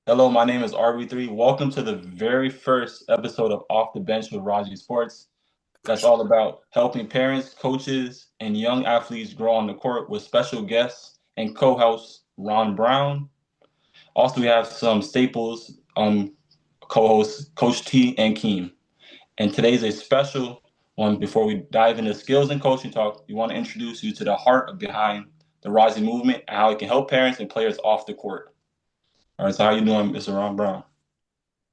Hello, my name is RB3. Welcome to the very first episode of Off the Bench with RASI Sports. That's all about helping parents, coaches, and young athletes grow on the court with special guests and co-host Ron Brown. Also, we have some staples, co-hosts Coach T and Keem. And today's a special one. Before we dive into skills and coaching talk, we want to introduce you to the heart behind the RASI movement and how it can help parents and players off the court. All right, so how you doing, Mr. Ron Brown?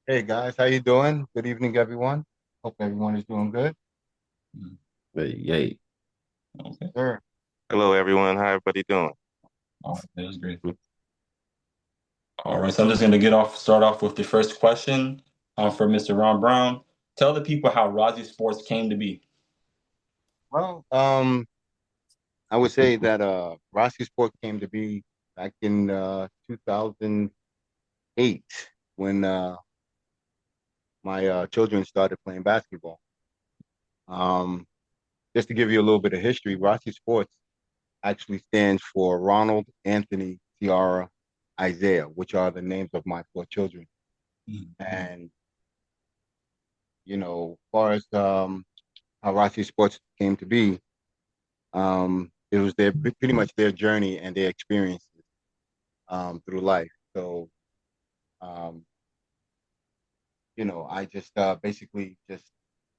Hey guys, how you doing? Good evening, everyone. Hope everyone is doing good. Hey, hey. Okay. Sure. Hello, everyone. How everybody doing? Oh, that was great. All right, so I'm just going to start off with the first question for Mr. Ron Brown. Tell the people how RASI Sports came to be. Well, I would say that RASI Sport came to be back in 2008 when my children started playing basketball. Um, just to give you a little bit of history, RASI Sports actually stands for Ronald, Anthony, Tiara, Isaiah, which are the names of my four children. And as far as how RASI Sports came to be, it was their pretty much their journey and their experiences through life. So, um, I just basically just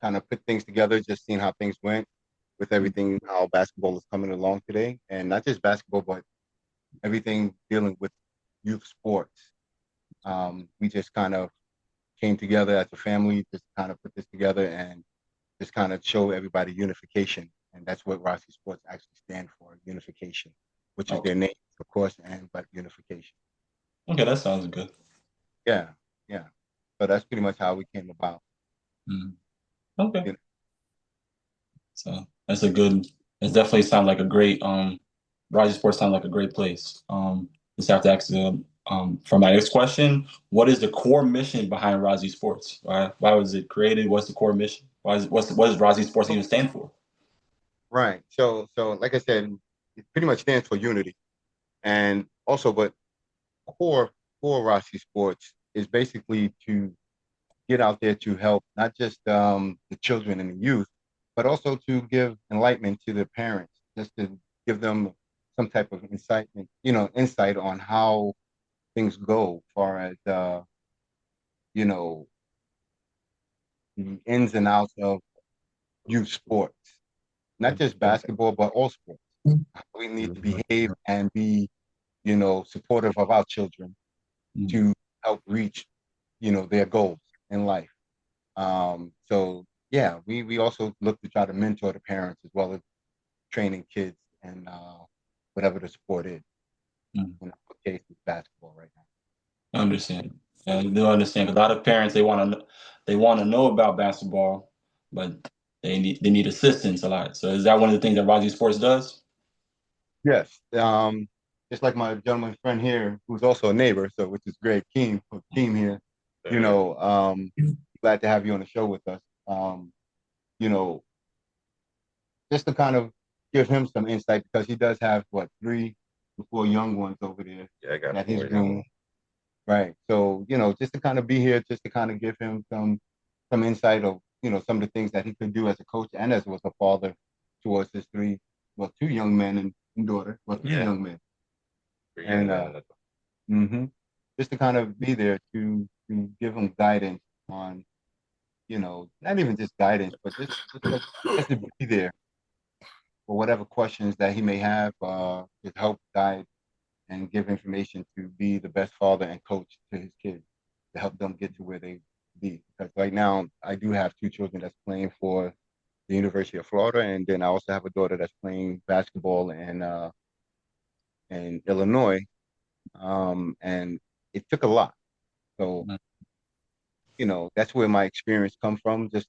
kind of put things together, just seeing how things went with everything, how basketball is coming along today, and not just basketball, but everything dealing with youth sports. We just kind of came together as a family, just kind of put this together and just kind of show everybody unification. And that's what RASI Sports actually stand for, unification, which is Okay. their name, of course, but unification. Okay, that sounds good. Yeah, yeah. So that's pretty much how we came about. Mm. Okay. You know? So it definitely sounds like a great, RASI Sports sounds like a great place. Just have to ask for my next question, what is the core mission behind RASI Sports? Why was it created? What's the core mission? What does RASI Sports even stand for? Right. So like I said, it pretty much stands for unity. And also, but core for RASI Sports is basically to get out there to help not just the children and the youth, but also to give enlightenment to the parents, just to give them some type of insight on how things go, as far as you know, the ins and outs of youth sports, not just basketball, but all sports. We need to behave and be, supportive of our children Mm. to help reach, their goals in life. So yeah, we also look to try to mentor the parents as well as training kids and whatever the sport is. Mm. In our case, it's basketball right now. I understand. I do understand. A lot of parents they want to know about basketball, but they need assistance a lot. So is that one of the things that RASI Sports does? Yes. Just like my gentleman friend here, who's also a neighbor, so which is great, Keem here. Glad to have you on the show with us. You know, just to kind of give him some insight because he does have what 3 or 4 young ones over there Yeah, I got that four he's young doing. ones. Right. So, just to kind of be here, just to kind of give him some insight of, some of the things that he could do as a coach and as was a father towards his 2 young men and daughter, well, 3 Yeah, young men. three young And men. hmm just to kind of be there to give him guidance on, not even just guidance, but just to be there for whatever questions that he may have, to help guide and give information to be the best father and coach to his kids to help them get to where they be. Because right now I do have 2 children that's playing for the University of Florida, and then I also have a daughter that's playing basketball in Illinois. And it took a lot. So, that's where my experience come from. Just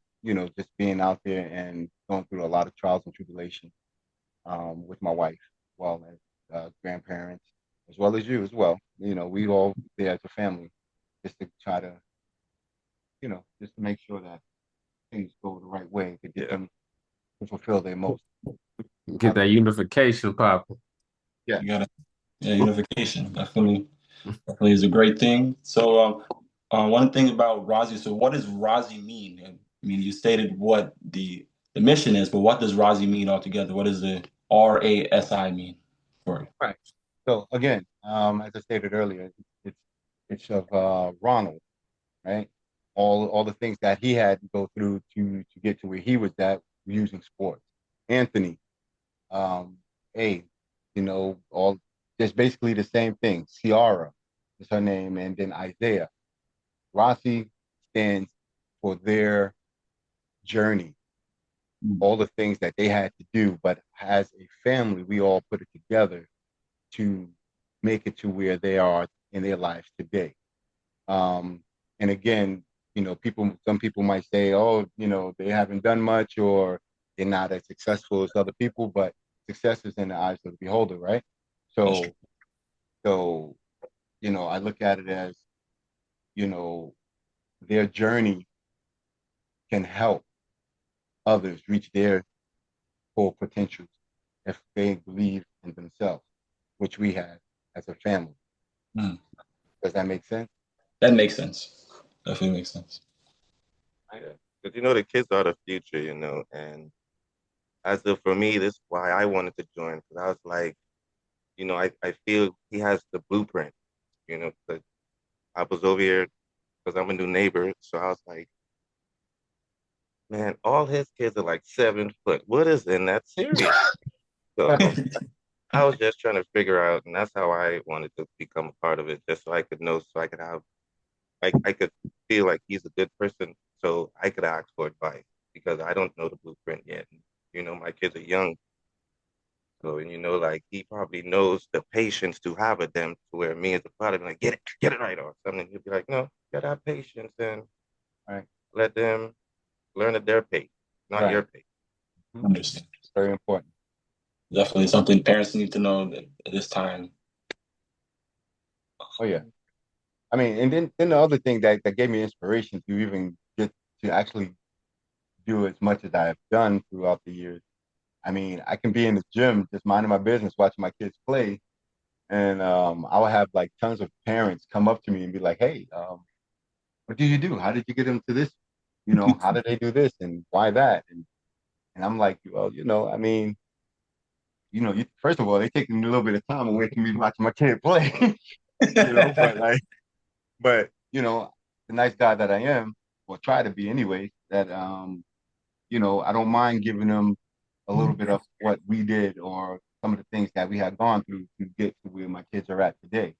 being out there and going through a lot of trials and tribulations with my wife, as well as grandparents, as well as you as well. We all there as a family, just to try to, just to make sure that things go the right way to get Yeah, them to fulfill their most. How Get that about unification popping. yeah, You gotta, yeah, unification, definitely. Definitely is a great thing. So, one thing about RASI. So, what does RASI mean? I mean, you stated what the mission is, but what does RASI mean altogether? What does the RASI mean for you? Right. So again, as I stated earlier, it's it's of Ronald, right? All the things that he had to go through to get to where he was at using sports. Anthony, um, A, all just basically the same thing. Ciara is her name, and then Isaiah. Rossi stands for their journey, Mm. all the things that they had to do, but as a family, we all put it together to make it to where they are in their lives today. Um, and again, some people might say, oh, they haven't done much or they're not as successful as other people, but success is in the eyes of the beholder, right? That's true. So, so, I look at it as, you know, their journey can help others reach their full potentials if they believe in themselves, which we have as a family. Mm. Does that make sense? That makes sense. Definitely makes sense. Yeah. Because the kids are the future, and as of for me, this is why I wanted to join because I was like, I feel he has the blueprint, 'cause I was over here because I'm a new neighbor, so I was like, man, all his kids are like 7 foot. What is in that serious? So I was just trying to figure out, and that's how I wanted to become a part of it, just so I could know, so I could have, I could feel like he's a good person, so I could ask for advice because I don't know the blueprint yet. My kids are young, so and like he probably knows the patience to have with them, to where me as a father be like, get it right or something. He'll be like, no, you gotta have patience and Right. let them learn at their pace, not Right. your pace. Mhm. Understand. Very important. Definitely something parents need to know at this time. Oh yeah. I mean, and then the other thing that gave me inspiration to even get to actually do as much as I've done throughout the years. I mean, I can be in the gym just minding my business, watching my kids play, and I will have like tons of parents come up to me and be like, "Hey, what do you do? How did you get them to this? How did they do this and why that?" And I'm like, well, I mean, first of all, they taking a little bit of time away from me watching my kid play, but like, but the nice guy that I am, or try to be anyway, that I don't mind giving them a little bit of what we did or some of the things that we had gone through to get to where my kids are at today.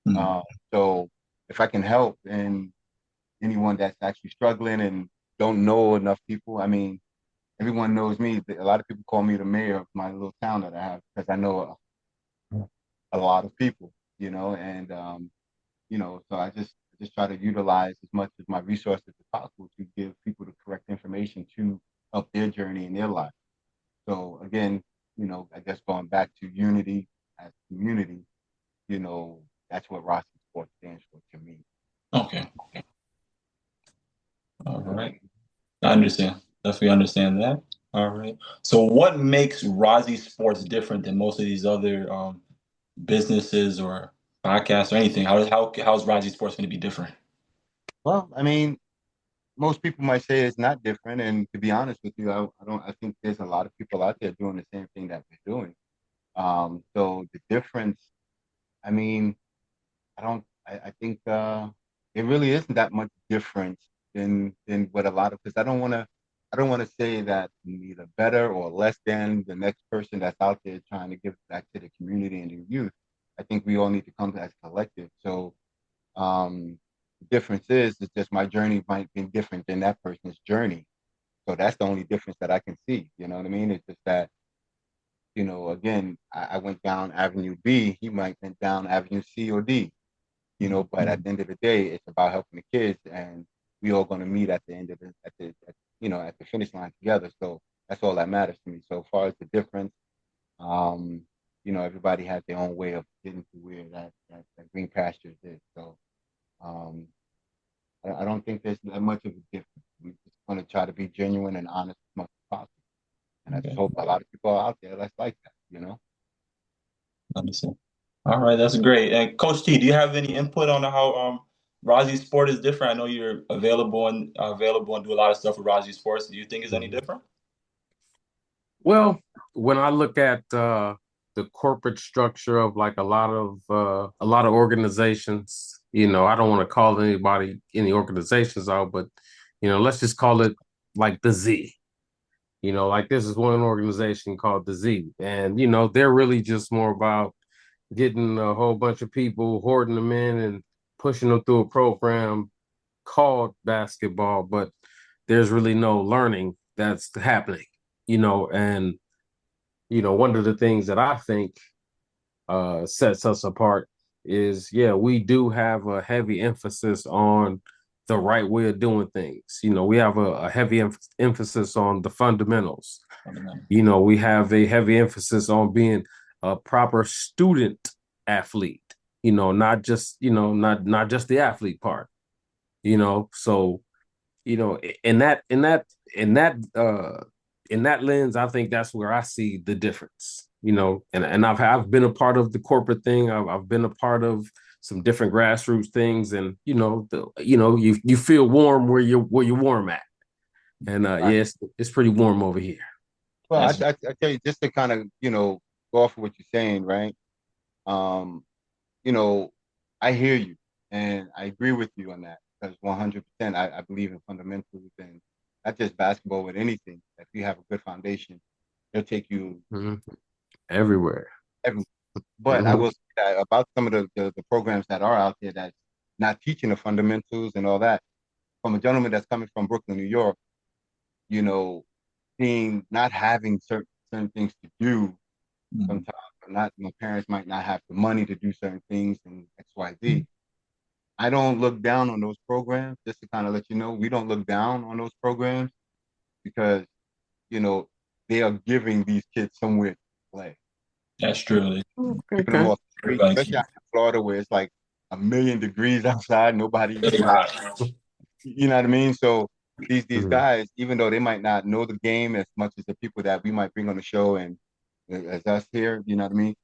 Mm. Uh, so if I can help and anyone that's actually struggling and don't know enough people, I mean, everyone knows me. A lot of people call me the mayor of my little town that I have because I know a lot of people, and so I just try to utilize as much of my resources as possible to give people the correct information to help their journey in their life. So again, I guess going back to unity as a community, that's what RASI Sports stands for to me. Okay. All right. I understand. Definitely understand that. All right. So, what makes RASI Sports different than most of these other businesses or podcasts or anything? How's RASI Sports going to be different? Well, I mean, most people might say it's not different, and to be honest with you, I don't. I think there's a lot of people out there doing the same thing that we're doing. So the difference, I mean, I think it really isn't that much different than what a lot of because I don't want to say that I'm either better or less than the next person that's out there trying to give back to the community and the youth. I think we all need to come as a collective. So the difference is just my journey might be different than that person's journey. So that's the only difference that I can see. You know what I mean? It's just that, again, I went down Avenue B, he might went down Avenue C or D, but at the end of the day, it's about helping the kids and we all going to meet at the end of at the finish line together. So that's all that matters to me. So as far as the difference, um, everybody has their own way of getting to where that green pastures is. So um, I don't think there's that much of a difference. We just want to try to be genuine and honest as much as possible. And I just Okay. hope a lot of people are out there that's like that. Understand. All right, that's great. And Coach T, do you have any input on how RASI Sport is different? I know you're available and do a lot of stuff with RASI Sports. Do you think it's any Mhm. different? Well, when I look at the corporate structure of like a lot of organizations, I don't want to call any organizations out, but let's just call it like the Z. Like this is one organization called the Z, and they're really just more about getting a whole bunch of people, hoarding them in, and pushing them through a program called basketball, but there's really no learning that's happening, and one of the things that I think sets us apart is, yeah, we do have a heavy emphasis on the right way of doing things. We have a heavy emphasis on the fundamentals. We have a heavy emphasis on being a proper student athlete, not just, not just the athlete part, so in that lens, I think that's where I see the difference. And I've been a part of the corporate thing. I've been a part of some different grassroots things, and you feel warm where you're warm at, and Right. yeah, it's pretty warm over here. Well, That's I tell you, just to kind of, go off of what you're saying, right? Um, you know, I hear you and I agree with you on that because 100% I believe in fundamentals and not just basketball, with anything. If you have a good foundation, it'll take you Mhm. Everywhere. everywhere. But I Mhm. will say that about some of the programs that are out there that's not teaching the fundamentals and all that. From a gentleman that's coming from Brooklyn, New York, you know, being not having certain things to do Mhm. sometimes, or not my parents might not have the money to do certain things and XYZ. I don't look down on those programs, just to kind of let you know, we don't look down on those programs because, you know, they are giving these kids somewhere to play, That's true. keeping them Okay. off the street, Everybody's especially out in Florida where it's like 1,000,000 degrees outside, nobody, really hot. you know what I mean? So these Mhm. guys, even though they might not know the game as much as the people that we might bring on the show and as us here, you know what I mean?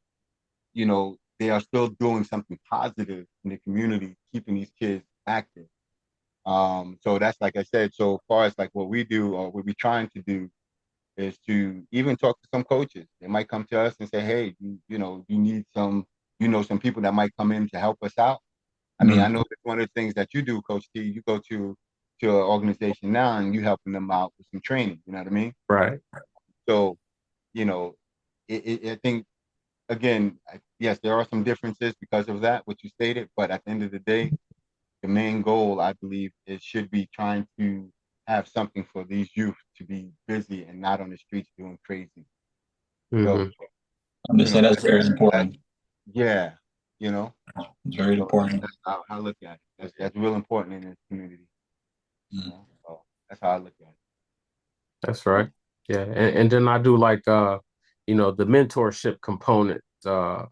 They are still doing something positive in the community, keeping these kids active. So that's like I said, so far as like what we do or what we're trying to do is to even talk to some coaches. They might come to us and say, hey, you need some people that might come in to help us out. I mean, I Mhm. know that's one of the things that you do, Coach T. You go to an organization now and you helping them out with some training. You know what I mean? Right. So, you know, I think again, yes, there are some differences because of that, what you stated. But at the end of the day, the main goal, I believe, is should be trying to have something for these youth to be busy and not on the streets doing crazy. So, Hmm. I understand that's very that, important. yeah, you know, It's very so important. that's how I look at it. That's real important in this community. Mhm. So that's how I look at That's right. Yeah. And then I do like the mentorship component of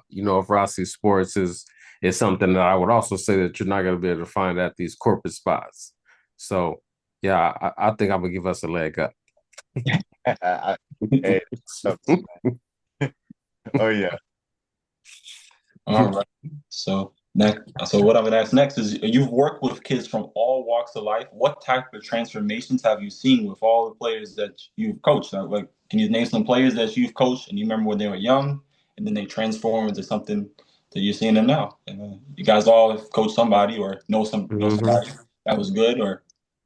RASI Sports is something that I would also say that you're not gonna be able to find at these corporate spots. So yeah, I think I'm gonna give us a leg up. it. Hey, what's up, man? Oh yeah. All right. So what I'm gonna ask next is you've worked with kids from all walks of life. What type of transformations have you seen with all the players that you've coached? Like, can you name some players that you've coached and you remember when they were young and then they transform into something that you're seeing them now? And you guys all have coached somebody or know Hmm. somebody that was good or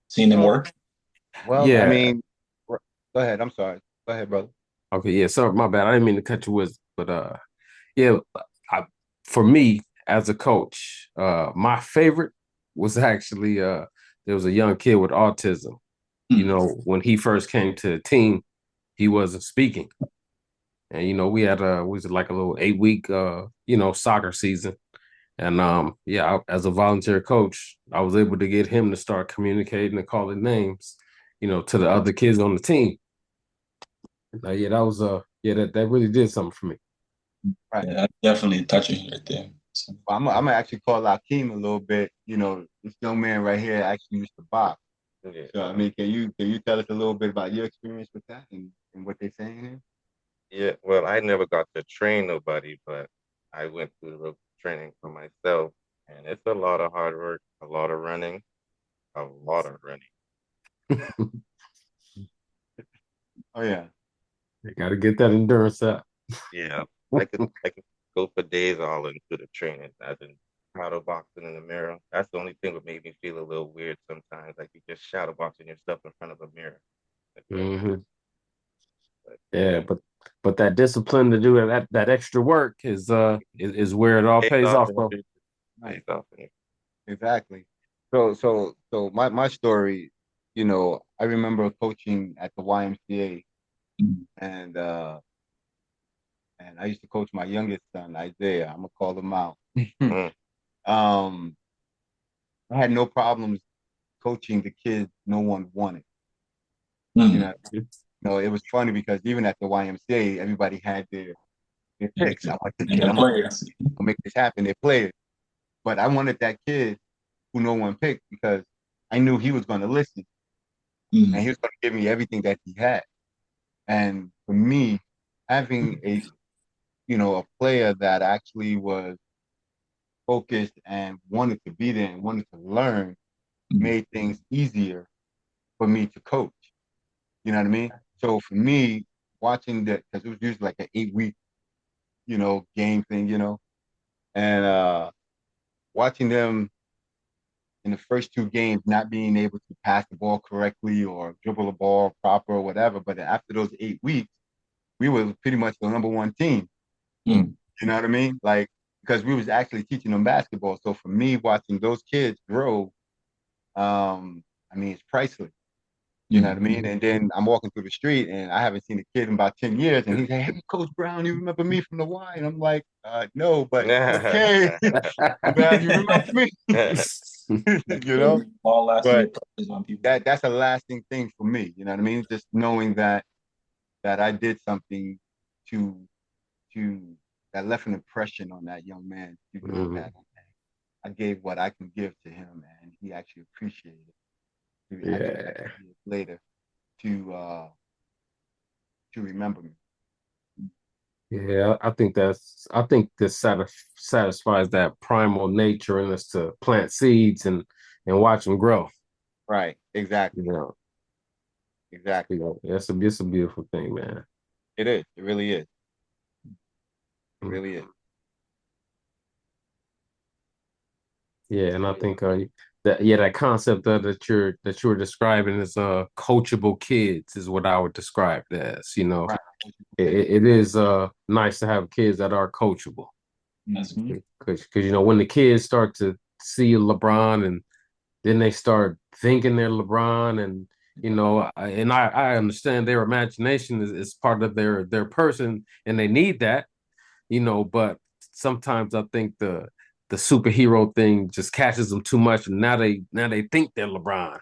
seen them Well, work. well, I Yeah. mean, go ahead. I'm sorry. Go ahead, brother. Okay. Yeah. Sorry, my bad. I didn't mean to cut you with, but yeah, I, for me as a coach, my favorite was actually there was a young kid with autism. Hmm. When he first came to the team, he wasn't speaking. And we had was it like a little 8 week soccer season. And yeah, as a volunteer coach, I was able to get him to start communicating and calling names, to the other kids on the team. Yeah, that was that really did something for me. Right. Yeah, that's definitely touching right there. So, Well, I'm gonna actually call out Keem a little bit. This young man right here actually used to box. Yeah. So I mean, can you tell us a little bit about your experience with that and what they're saying here? Yeah. Well, I never got to train nobody, but I went through the training for myself, and it's a lot of hard work, a lot of running, a lot of running. Oh yeah. You got to get that endurance up. Yeah, I could go for days all into the training, as in shadow boxing in the mirror. That's the only thing that made me feel a little weird sometimes. Like you just shadow boxing yourself in front of a mirror. Hmm. But Yeah, yeah, but that discipline to do that extra work is where it all pays pays off off, in the bro. future. Right. Pays off in the Exactly. So my story, I remember coaching at the YMCA, Mm. and I used to coach my youngest son, Isaiah. I'm gonna call him out. Mm, um, I had no problems coaching the kids no one wanted. You Mm. know, it was funny because even at the YMCA, everybody had their Yeah, picks. I want this and kid. the I'm gonna players. make this happen. They're players, but I wanted that kid who no one picked because I knew he was going to listen and Mm. he was going to give me everything that he had. And for me, having a player that actually was focused and wanted to be there and wanted to learn Mm. made things easier for me to coach. You know what I mean? So for me, watching that, because it was usually like an 8 week, game thing, and watching them in the first two games not being able to pass the ball correctly or dribble the ball proper or whatever. But after those 8 weeks, we were pretty much the number one team. Mm. You know what I mean? Like, because we was actually teaching them basketball. So for me, watching those kids grow, it's priceless. You know what I Mm. mean? And then I'm walking through the street and I haven't seen a kid in about 10 years. And he's like, hey, Coach Brown, you remember me from the Y? And I'm like, no, but okay. I'm glad you remember me. you know? All lasting But impressions on people. that's a lasting thing for me. You know what I mean? Just knowing that I did something to to that left an impression on that young man. To know that Mhm. I gave what I can give to him, and he actually appreciated it. To actually have Yeah. years later to remember me. Yeah, I think this satisfies that primal nature in us to plant seeds and watch them grow. Right. You Exactly. know, Exactly. it's a beautiful thing, man. It is. It really is. It Mm. really is. Yeah, and I think that concept that you're describing is coachable kids is what I would describe it as. Right. It is nice to have kids that are coachable. That's Mm-hmm. Because when the kids start to see LeBron and then they start thinking they're LeBron and I understand their imagination is part of their person and they need that, but sometimes I think the superhero thing just catches them too much and now they think they're LeBron.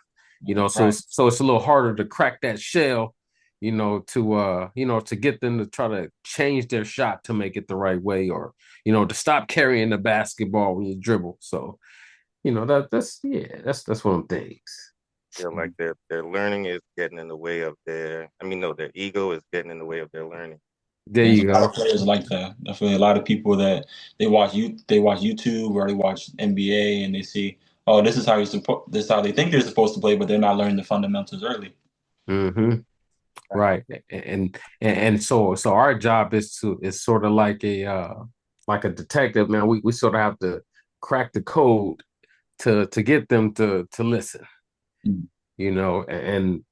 So Right. it's a little harder to crack that shell, to get them to try to change their shot to make it the right way or to stop carrying the basketball when you dribble. So, that's one of the things. feel like their learning is getting in the way of their. I mean, no, their ego is getting in the way of their learning. There There's you a lot go. of players like that. Definitely a lot of people that they watch YouTube or they watch NBA and they see, oh, this is how this is how they think they're supposed to play, but they're not learning the fundamentals early. Hmm. Right. Right. And so our job is sort of like a detective, man. We sort of have to crack the code to get them to listen, Mm. and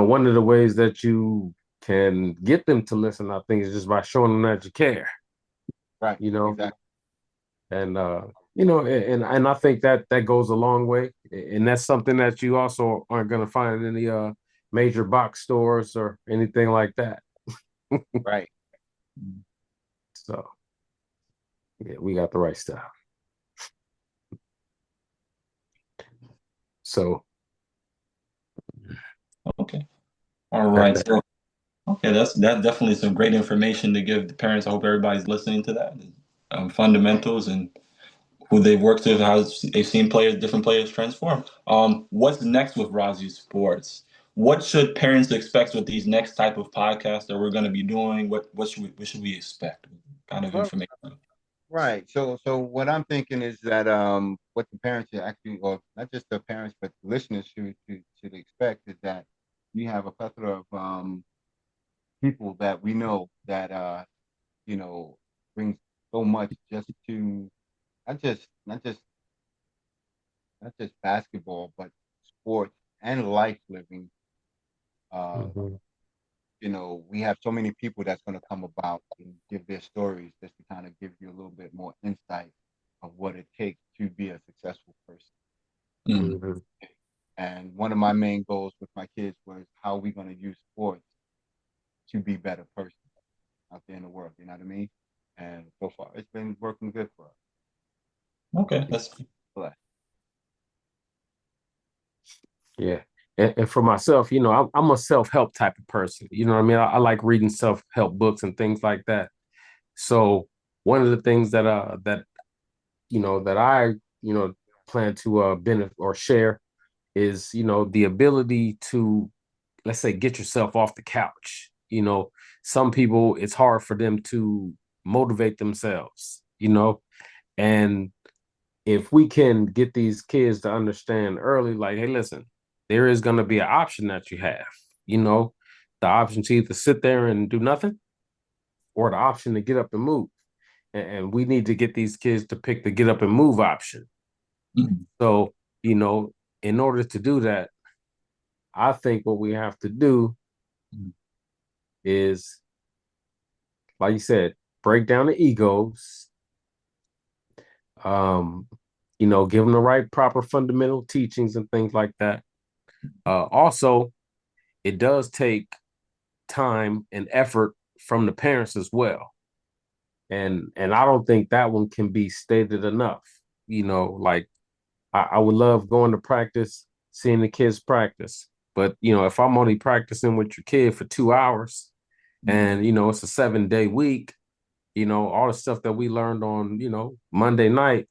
one of the ways that you can get them to listen, I think, is just by showing them that you care, Right. you know, Exactly. and and I think that goes a long way, and that's something that you also aren't going to find in the major box stores or anything like that. Right. So yeah, we got the right stuff. So Okay. All that, right. that So okay, that's definitely some great information to give the parents. I hope everybody's listening to that. Fundamentals and who they've worked with, how they've seen different players transform. What's next with RASI Sports? What should parents expect with these next type of podcasts that we're going to be doing? What should we expect? What kind of Well, information? Right. So what I'm thinking is that what the parents are actually, or not just the parents, but the listeners should expect is that we have a plethora of people that we know that you know brings so much just to not just not just basketball, but sports and life living. Uh, Mhm. we have so many people that's going to come about and give their stories just to kind of give you a little bit more insight of what it takes to be a successful person. Mm. Mhm. And one of my main goals with my kids was how are we going to use sports to be better persons out there in the world. You know what I mean? And so far, it's been working good for us. Okay, that's Bless. Yeah. And for myself, I'm a self-help type of person. You know what I mean? I like reading self-help books and things like that. So one of the things that I, plan to benefit or share is, the ability to, let's say, get yourself off the couch. Some people, it's hard for them to motivate themselves, and if we can get these kids to understand early, like, hey, listen, there is going to be an option that you have, you know, the option to either sit there and do nothing or the option to get up and move. And we need to get these kids to pick the get up and move option. Mhm. So, you know, in order to do that, I think what we have to do is, like you said, break down the egos, um, give them the right proper fundamental teachings and things like that. Also, it does take time and effort from the parents as well. And I don't think that one can be stated enough. Like I would love going to practice, seeing the kids practice. But if I'm only practicing with your kid for 2 hours and it's a 7-day week, all the stuff that we learned on, Monday night,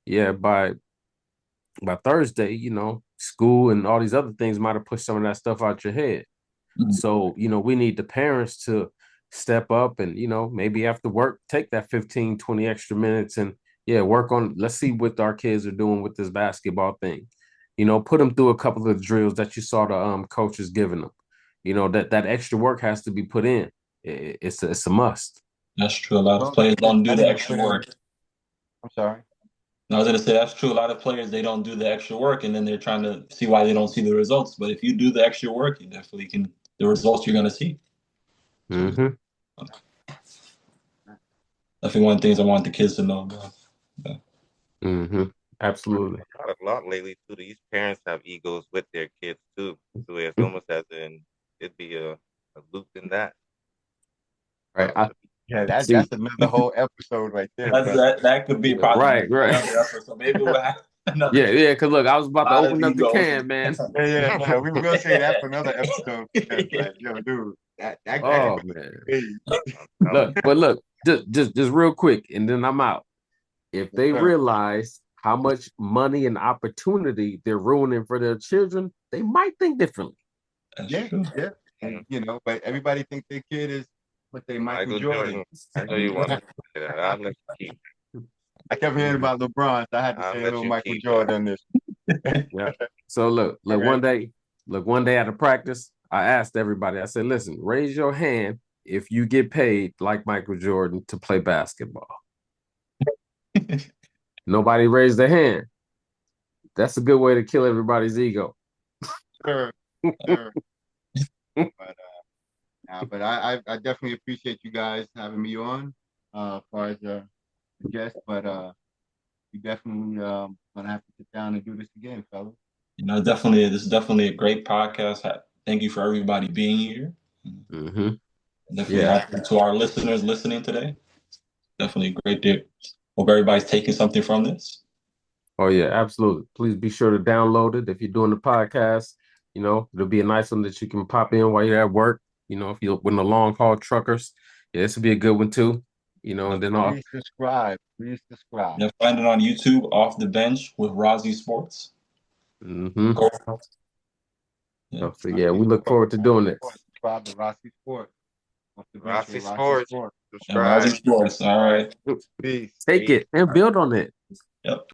yeah, by Thursday, school and all these other things might have pushed some of that stuff out your head. Mhm. So, we need the parents to step up and, maybe after work, take that 15, 20 extra minutes and work on, let's see what our kids are doing with this basketball thing. Put them through a couple of drills that you saw the coaches giving them. That extra work has to be put in. It's a must. That's true. A lot of Well, players don't do not the even extra put in. work. I'm sorry. I was gonna say that's true. A lot of players they don't do the extra work, and then they're trying to see why they don't see the results. But if you do the extra work, you definitely can. The results you're gonna see. So Mm-hmm. definitely one of the things I want the kids to know about. Yeah. Mm-hmm. Absolutely. A lot lately too. These parents have egos with their kids too. So it's almost as in it'd be a loop in that. Right. I Yeah, see. that's another whole episode right there, That's brother. that could be Right, probably right. another effort. So maybe we'll have another Yeah, yeah. Because look, I was about to lot of open up the egos. can, man. Yeah. We will say that for another episode because, like, yo, dude, that could Oh be man. big. I'm telling Look, but look, just real quick, and then I'm out. If Yes, they sir. realize how much money and opportunity they're ruining for their children, they might think differently. That's Yeah, true. yeah. you. And but everybody thinks their kid is what they Michael Michael Jordan. Jordan. I know you want to say that. I'll let you keep. I kept hearing Mhm. about LeBron, so I had to I'll say a let little you Michael keep that. Jordan on this. Yeah. So look, All look, right. one day at a practice, I asked everybody, I said, listen, raise your hand if you get paid like Michael Jordan to play basketball. Nobody raised their hand. That's a good way to kill everybody's ego. Sure, sure. But but I definitely appreciate you guys having me on as far as a guest. But we definitely gonna have to sit down and do this again, fellas. Definitely this is definitely a great podcast. Thank you for everybody being here. Hmm. Definitely Yeah. happy to our listeners listening today. Definitely a great day. Hope everybody's taking something from this. Oh yeah, absolutely. Please be sure to download it if you're doing the podcast. It'll be a nice one that you can pop in while you're at work. If you're with the long haul truckers, yeah, this will be a good one too. And then Please subscribe. Please subscribe. Find it on YouTube, Off the Bench with RASI Sports. mm-hmm. Go. Yeah. So yeah, we look forward to doing this. Subscribe to RASI Sports. Off the bench with RASI RASI Sports. Sports. And RASI subscribe. Sports. All right. Peace. Take it and build on it. Yep.